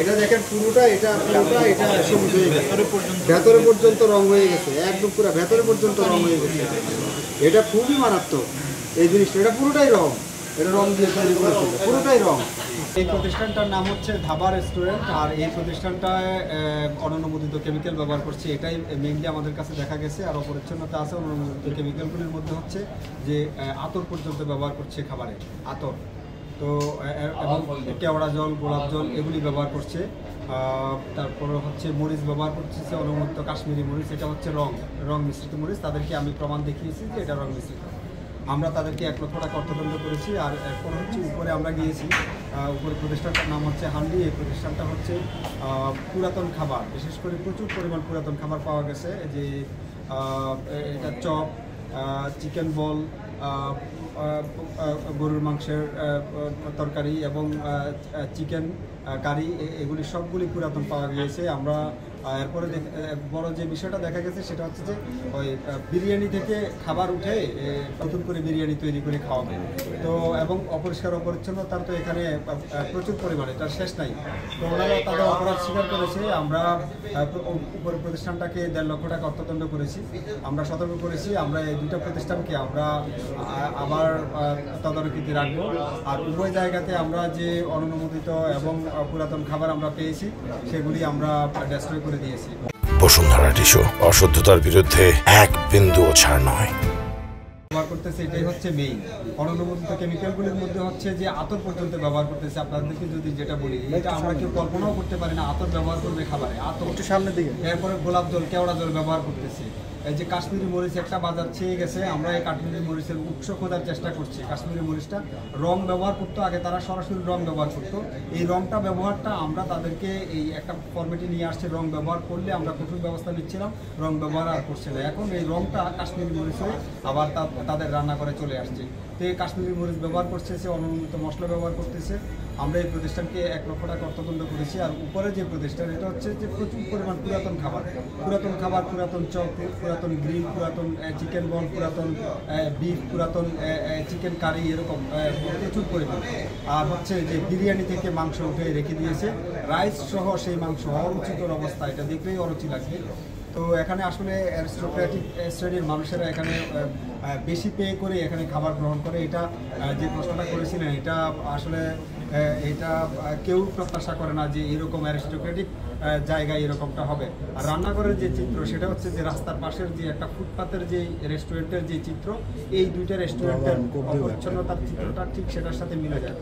এটা দেখেন পুরোটা এটা সবুজ হয়ে গেছে, ভেতরে পর্যন্ত রং হয়ে গেছে, একদম পুরো ভেতরে পর্যন্ত রং হয়ে গেছে। এটা খুবই মারাত্মক এই জিনিসটা, এটা পুরোটাই রং, এটা রং দিয়ে তৈরি করেছিল, পুরোটাই রং। এই প্রতিষ্ঠানটার নাম হচ্ছে ধাবা রেস্টুরেন্ট, আর এই প্রতিষ্ঠানটায় অননুমোদিত কেমিক্যাল ব্যবহার করছে, এটাই মেইনলি আমাদের কাছে দেখা গেছে। আর অপরিচ্ছন্নতা আছে। অননুমোদিত কেমিক্যালগুলির মধ্যে হচ্ছে যে আতর পর্যন্ত ব্যবহার করছে খাবারে, আতর তো, এবং কেওড়া জল, গোলাপ জল এগুলি ব্যবহার করছে। তারপরে হচ্ছে মরিচ ব্যবহার করছে, অনুমোদিত কাশ্মীরি মরিচ, এটা হচ্ছে রং মিশ্রিত মরিচ। তাদেরকে আমি প্রমাণ দেখিয়েছি যে এটা রং মিশ্রিত। আমরা তাদেরকে 1 লক্ষ টাকা অর্থদণ্ড করেছি। আর এরপর হচ্ছে উপরে আমরা গিয়েছি, উপরে প্রতিষ্ঠানটার নাম হচ্ছে হান্ডি। এই প্রতিষ্ঠানটা হচ্ছে পুরাতন খাবার, বিশেষ করে প্রচুর পরিমাণ পুরাতন খাবার পাওয়া গেছে, যে এটা চপ, চিকেন বল, গরুর মাংসের তরকারি এবং চিকেন কারি, এগুলি সবগুলি পুরাতন পাওয়া গিয়েছে। আমরা এরপরে বড় যে বিষয়টা দেখা গেছে সেটা হচ্ছে যে ওই বিরিয়ানি থেকে খাবার উঠে নতুন করে বিরিয়ানি তৈরি করে খাওয়াবে তো, এবং অপরিষ্কার অপরিচ্ছন্নতার তো এখানে প্রচুর পরিমাণে, তার শেষ নাই। তো ওনারা তাদের অপরাধ স্বীকার করেছে। আমরা উপরে প্রতিষ্ঠানটাকে 1.5 লক্ষ টাকা অর্থদণ্ড করেছি। আমরা সতর্ক করেছি আমরা এই দুটো প্রতিষ্ঠানকে আমরা আবার তদারকিতে রাখবো। আর উভয় জায়গাতে আমরা যে অননুমোদিত এবং পুরাতন খাবার আমরা পেয়েছি সেগুলি আমরা ডেস্ট্রয় করে দিয়েছি। বসুন্ধরা টিস্যু, অশুদ্ধতার বিরুদ্ধে এক বিন্দুও ছাড় নয়। ব্যবহার করতেছে, এটাই হচ্ছে মেইন। অননুমোদিত কেমিক্যালগুলির মধ্যে হচ্ছে যে আতর পর্যন্ত ব্যবহার করতেছে। আপনাদেরকে যদি যেটা বলি, এটা আমরা কেউ কল্পনাও করতে পারি না আতর ব্যবহার করবে খাবারে, আতর একটু সামনের দিকে। এরপরে গোলাপ জল, কেওড়া জল ব্যবহার করতেছে। এই যে কাশ্মীরি মরিচ একটা বাজার ছেয়ে গেছে, আমরা এই কাশ্মীরি মরিচের উৎস খোঁজার চেষ্টা করছি। কাশ্মীরি মরিচটা রং ব্যবহার করতো, আগে তারা সরাসরি রং ব্যবহার করতো। এই রংটা ব্যবহারটা আমরা তাদেরকে এই একটা ফরম্যাটে নিয়ে আসছে, রং ব্যবহার করলে আমরা কঠোর ব্যবস্থা নিচ্ছিলাম, রং ব্যবহার আর করছে না। এখন এই রংটা কাশ্মীরি মরিচে আবার তাদের রান্না করে চলে আসছে। তো এই কাশ্মীরি মরিচ ব্যবহার করছে, সে অনুমোদিত মশলা ব্যবহার করতেছে। আমরা এই প্রতিষ্ঠানকে 1 লক্ষ টাকা অর্থদণ্ড করেছি। আর উপরে যে প্রতিষ্ঠান, এটা হচ্ছে যে প্রচুর পরিমাণ পুরাতন খাবার, পুরাতন চপ, পুরাতন গ্রিল, পুরাতন চিকেন বল, পুরাতন বিফ, পুরাতন চিকেন কারি, এরকম প্রচুর পরিমাণ। আর হচ্ছে যে বিরিয়ানি থেকে মাংস উঠে রেখে দিয়েছে, রাইস সহ সেই মাংস অরুচিকর অবস্থা, এটা দেখলেই অরুচি লাগবে। তো এখানে আসলে অ্যারিস্টোক্রেটিক শ্রেণীর মানুষেরা এখানে বেশি পে করে এখানে খাবার গ্রহণ করে। এটা যে প্রশ্নটা করেছিলেন, এটা আসলে এটা কেউ প্রত্যাশা করে না যে এরকম অ্যারিস্টোক্রেটিক জায়গায় এরকমটা হবে। আর রান্নাঘরের যে চিত্র, সেটা হচ্ছে যে রাস্তার পাশের যে একটা ফুটপাতের যে রেস্টুরেন্টের যে চিত্র, এই দুইটা রেস্টুরেন্টের অপরিচ্ছন্নতার চিত্রটা ঠিক সেটার সাথে মিলে যায়।